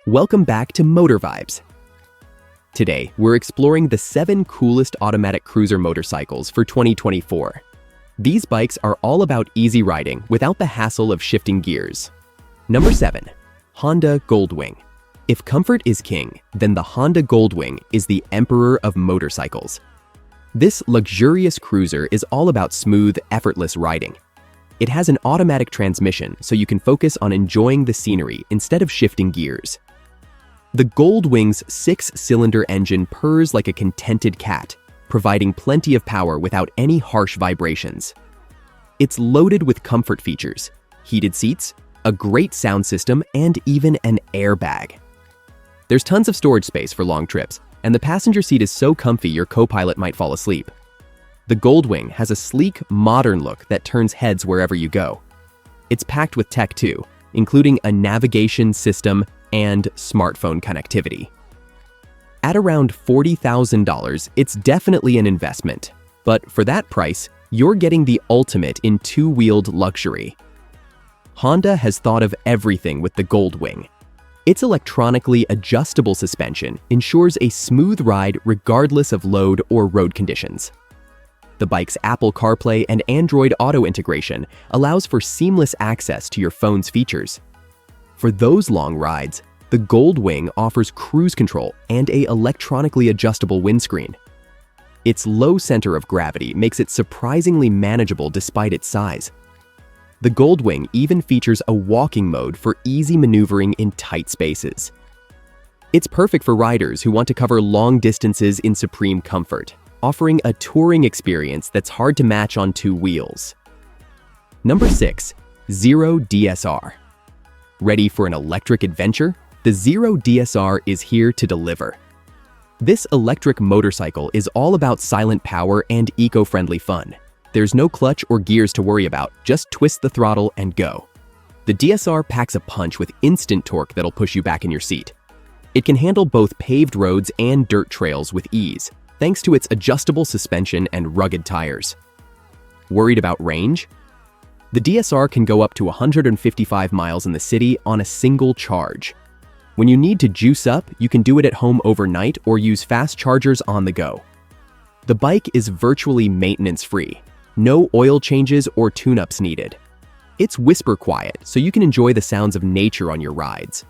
Welcome back to MotorVibes. Today, we're exploring the 7 coolest automatic cruiser motorcycles for 2024. These bikes are all about easy riding without the hassle of shifting gears. Number 7. Honda Goldwing. If comfort is king, then the Honda Goldwing is the emperor of motorcycles. This luxurious cruiser is all about smooth, effortless riding. It has an automatic transmission, so you can focus on enjoying the scenery instead of shifting gears. The Goldwing's 6-cylinder engine purrs like a contented cat, providing plenty of power without any harsh vibrations. It's loaded with comfort features, heated seats, a great sound system, and even an airbag. There's tons of storage space for long trips, and the passenger seat is so comfy your co-pilot might fall asleep. The Goldwing has a sleek, modern look that turns heads wherever you go. It's packed with tech too, including a navigation system and smartphone connectivity. At around $40,000, it's definitely an investment, but for that price, you're getting the ultimate in two-wheeled luxury. Honda has thought of everything with the Goldwing. Its electronically adjustable suspension ensures a smooth ride regardless of load or road conditions. The bike's Apple CarPlay and Android Auto integration allows for seamless access to your phone's features. For those long rides, the Goldwing offers cruise control and an electronically adjustable windscreen. Its low center of gravity makes it surprisingly manageable despite its size. The Goldwing even features a walking mode for easy maneuvering in tight spaces. It's perfect for riders who want to cover long distances in supreme comfort, offering a touring experience that's hard to match on two wheels. Number 6. Zero DSR. Ready for an electric adventure? The Zero DSR is here to deliver. This electric motorcycle is all about silent power and eco-friendly fun. There's no clutch or gears to worry about, just twist the throttle and go. The DSR packs a punch with instant torque that'll push you back in your seat. It can handle both paved roads and dirt trails with ease, thanks to its adjustable suspension and rugged tires. Worried about range? The DSR can go up to 155 miles in the city on a single charge. When you need to juice up, you can do it at home overnight or use fast chargers on the go. The bike is virtually maintenance-free. No oil changes or tune-ups needed. It's whisper quiet, so you can enjoy the sounds of nature on your rides.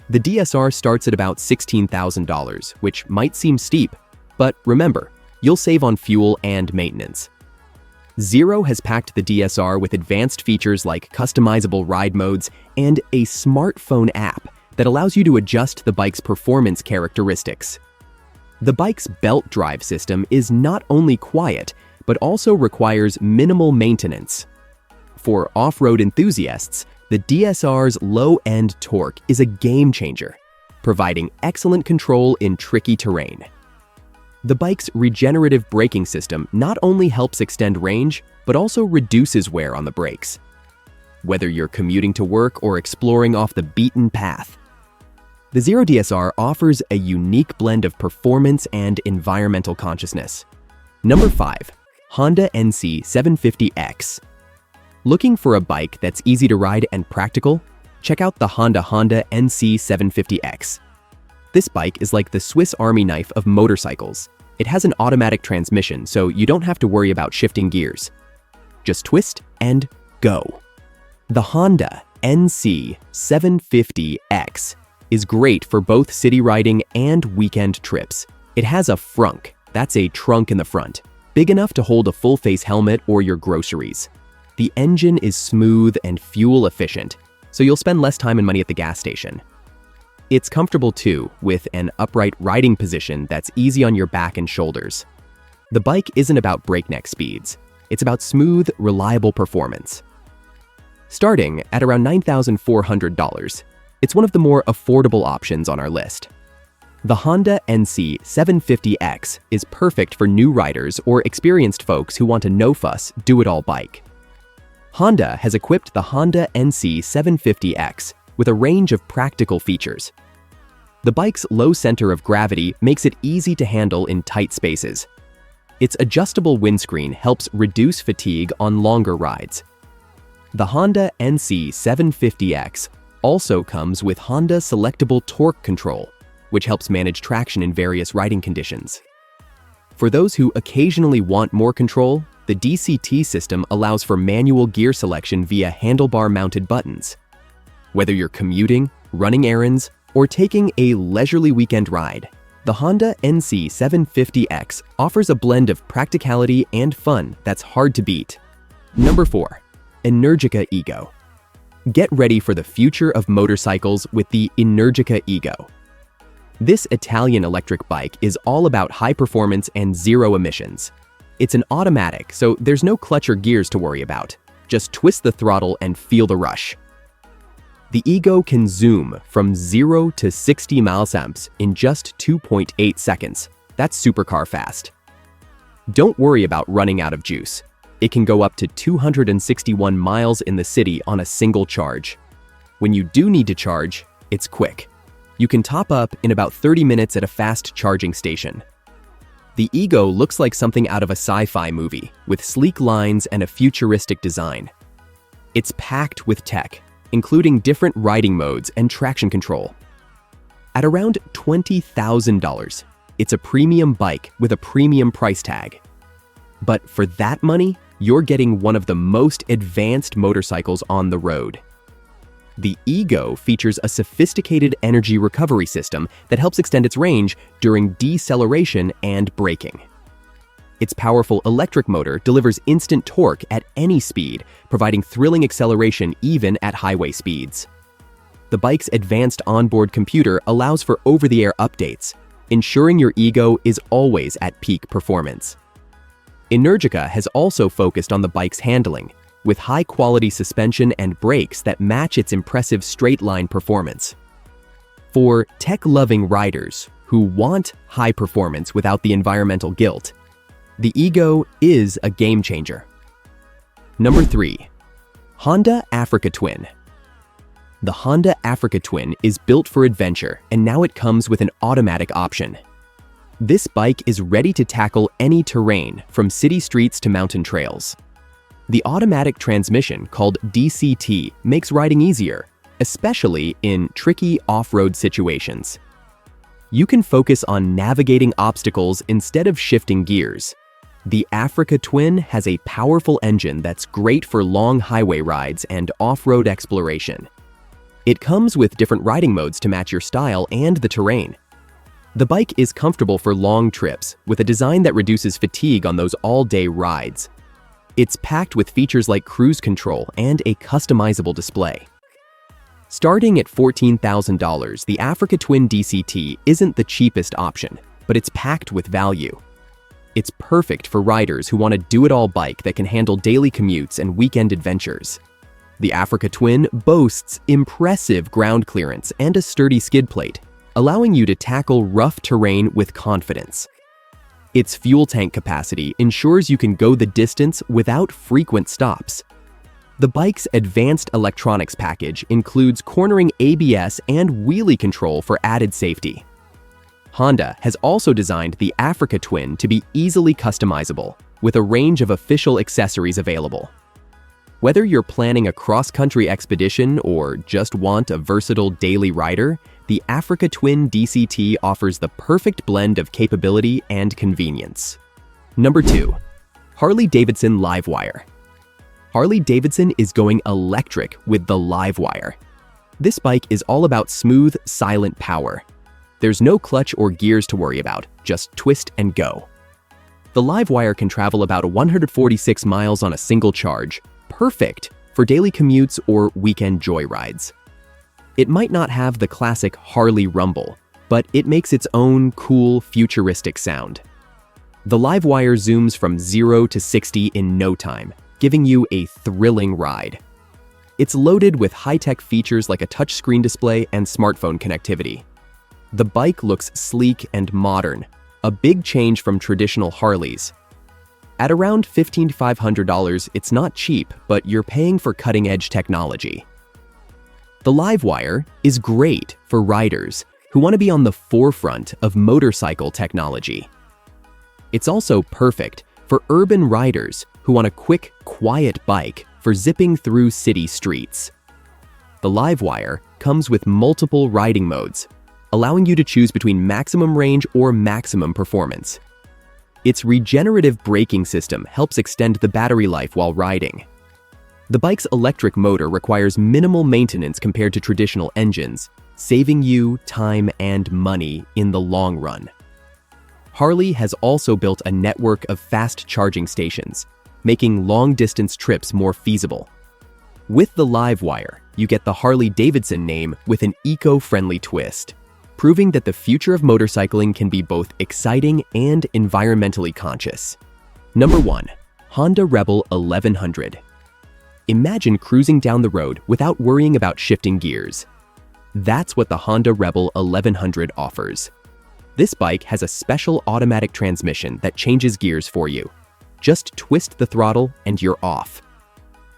The DSR starts at about $16,000, which might seem steep, but remember, you'll save on fuel and maintenance. Zero has packed the DSR with advanced features like customizable ride modes and a smartphone app that allows you to adjust the bike's performance characteristics. The bike's belt drive system is not only quiet, but also requires minimal maintenance. For off-road enthusiasts, the DSR's low-end torque is a game-changer, providing excellent control in tricky terrain. The bike's regenerative braking system not only helps extend range, but also reduces wear on the brakes. Whether you're commuting to work or exploring off the beaten path, the Zero DSR offers a unique blend of performance and environmental consciousness. Number 5. Honda NC 750X. Looking for a bike that's easy to ride and practical? Check out the Honda NC 750X. This bike is like the Swiss Army knife of motorcycles. It has an automatic transmission, so you don't have to worry about shifting gears. Just twist and go. The Honda NC 750X is great for both city riding and weekend trips. It has a frunk, that's a trunk in the front, big enough to hold a full-face helmet or your groceries. The engine is smooth and fuel-efficient, so you'll spend less time and money at the gas station. It's comfortable too, with an upright riding position that's easy on your back and shoulders. The bike isn't about breakneck speeds. It's about smooth, reliable performance. Starting at around $9,400, it's one of the more affordable options on our list. The Honda NC 750X is perfect for new riders or experienced folks who want a no-fuss, do-it-all bike. Honda has equipped the Honda NC 750X with a range of practical features. The bike's low center of gravity makes it easy to handle in tight spaces. Its adjustable windscreen helps reduce fatigue on longer rides. The Honda NC 750X also comes with Honda Selectable Torque Control, which helps manage traction in various riding conditions. For those who occasionally want more control, the DCT system allows for manual gear selection via handlebar-mounted buttons. Whether you're commuting, running errands, or taking a leisurely weekend ride, the Honda NC 750X offers a blend of practicality and fun that's hard to beat. Number 4. Energica Ego. Get ready for the future of motorcycles with the Energica Ego. This Italian electric bike is all about high performance and zero emissions. It's an automatic, so there's no clutch or gears to worry about. Just twist the throttle and feel the rush. The Ego can zoom from 0 to 60 mph in just 2.8 seconds. That's supercar fast. Don't worry about running out of juice. It can go up to 261 miles in the city on a single charge. When you do need to charge, it's quick. You can top up in about 30 minutes at a fast charging station. The Ego looks like something out of a sci-fi movie, with sleek lines and a futuristic design. It's packed with tech, including different riding modes and traction control. At around $20,000, it's a premium bike with a premium price tag. But for that money, you're getting one of the most advanced motorcycles on the road. The Ego features a sophisticated energy recovery system that helps extend its range during deceleration and braking. Its powerful electric motor delivers instant torque at any speed, providing thrilling acceleration even at highway speeds. The bike's advanced onboard computer allows for over-the-air updates, ensuring your Ego is always at peak performance. Energica has also focused on the bike's handling, with high-quality suspension and brakes that match its impressive straight-line performance. For tech-loving riders who want high performance without the environmental guilt, the Ego is a game-changer. Number 3. Honda Africa Twin. The Honda Africa Twin is built for adventure, and now it comes with an automatic option. This bike is ready to tackle any terrain, from city streets to mountain trails. The automatic transmission, called DCT, makes riding easier, especially in tricky off-road situations. You can focus on navigating obstacles instead of shifting gears. The Africa Twin has a powerful engine that's great for long highway rides and off-road exploration. It comes with different riding modes to match your style and the terrain. The bike is comfortable for long trips, with a design that reduces fatigue on those all-day rides. It's packed with features like cruise control and a customizable display. Starting at $14,000, the Africa Twin DCT isn't the cheapest option, but it's packed with value. It's perfect for riders who want a do-it-all bike that can handle daily commutes and weekend adventures. The Africa Twin boasts impressive ground clearance and a sturdy skid plate, allowing you to tackle rough terrain with confidence. Its fuel tank capacity ensures you can go the distance without frequent stops. The bike's advanced electronics package includes cornering ABS and wheelie control for added safety. Honda has also designed the Africa Twin to be easily customizable, with a range of official accessories available. Whether you're planning a cross-country expedition or just want a versatile daily rider, the Africa Twin DCT offers the perfect blend of capability and convenience. Number 2. Harley-Davidson Livewire. Harley-Davidson is going electric with the Livewire. This bike is all about smooth, silent power. There's no clutch or gears to worry about, just twist and go. The Livewire can travel about 146 miles on a single charge, perfect for daily commutes or weekend joyrides. It might not have the classic Harley rumble, but it makes its own cool, futuristic sound. The Livewire zooms from 0 to 60 in no time, giving you a thrilling ride. It's loaded with high-tech features like a touchscreen display and smartphone connectivity. The bike looks sleek and modern, a big change from traditional Harleys. At around $1,500, it's not cheap, but you're paying for cutting-edge technology. The Livewire is great for riders who want to be on the forefront of motorcycle technology. It's also perfect for urban riders who want a quick, quiet bike for zipping through city streets. The The Livewire comes with multiple riding modes, allowing you to choose between maximum range or maximum performance. Its regenerative braking system helps extend the battery life while riding. The bike's electric motor requires minimal maintenance compared to traditional engines, saving you time and money in the long run. Harley has also built a network of fast charging stations, making long-distance trips more feasible. With the Livewire, you get the Harley-Davidson name with an eco-friendly twist, proving that the future of motorcycling can be both exciting and environmentally conscious. Number 1. Honda Rebel 1100. Imagine cruising down the road without worrying about shifting gears. That's what the Honda Rebel 1100 offers. This bike has a special automatic transmission that changes gears for you. Just twist the throttle and you're off.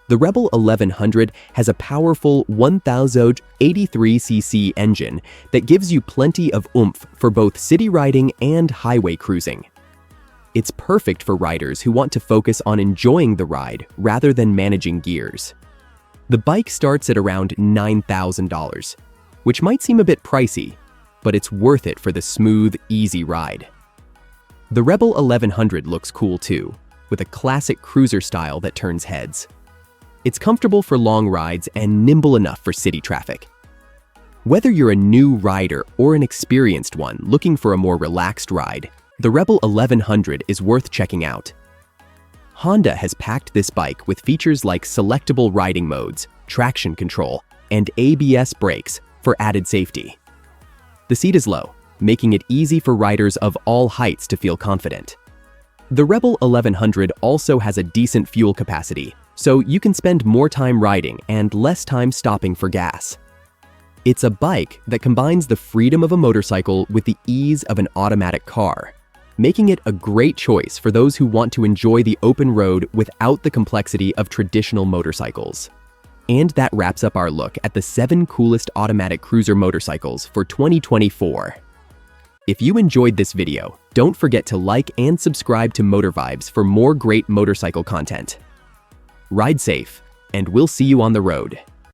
The Rebel 1100 has a powerful 1083cc engine that gives you plenty of oomph for both city riding and highway cruising. It's perfect for riders who want to focus on enjoying the ride rather than managing gears. The bike starts at around $9,000, which might seem a bit pricey, but it's worth it for the smooth, easy ride. The Rebel 1100 looks cool too, with a classic cruiser style that turns heads. It's comfortable for long rides and nimble enough for city traffic. Whether you're a new rider or an experienced one looking for a more relaxed ride, the Rebel 1100 is worth checking out. Honda has packed this bike with features like selectable riding modes, traction control, and ABS brakes for added safety. The seat is low, making it easy for riders of all heights to feel confident. The Rebel 1100 also has a decent fuel capacity, so you can spend more time riding and less time stopping for gas. It's a bike that combines the freedom of a motorcycle with the ease of an automatic car, making it a great choice for those who want to enjoy the open road without the complexity of traditional motorcycles. And that wraps up our look at the 7 coolest automatic cruiser motorcycles for 2024. If you enjoyed this video, don't forget to like and subscribe to MotorVibes for more great motorcycle content. Ride safe, and we'll see you on the road.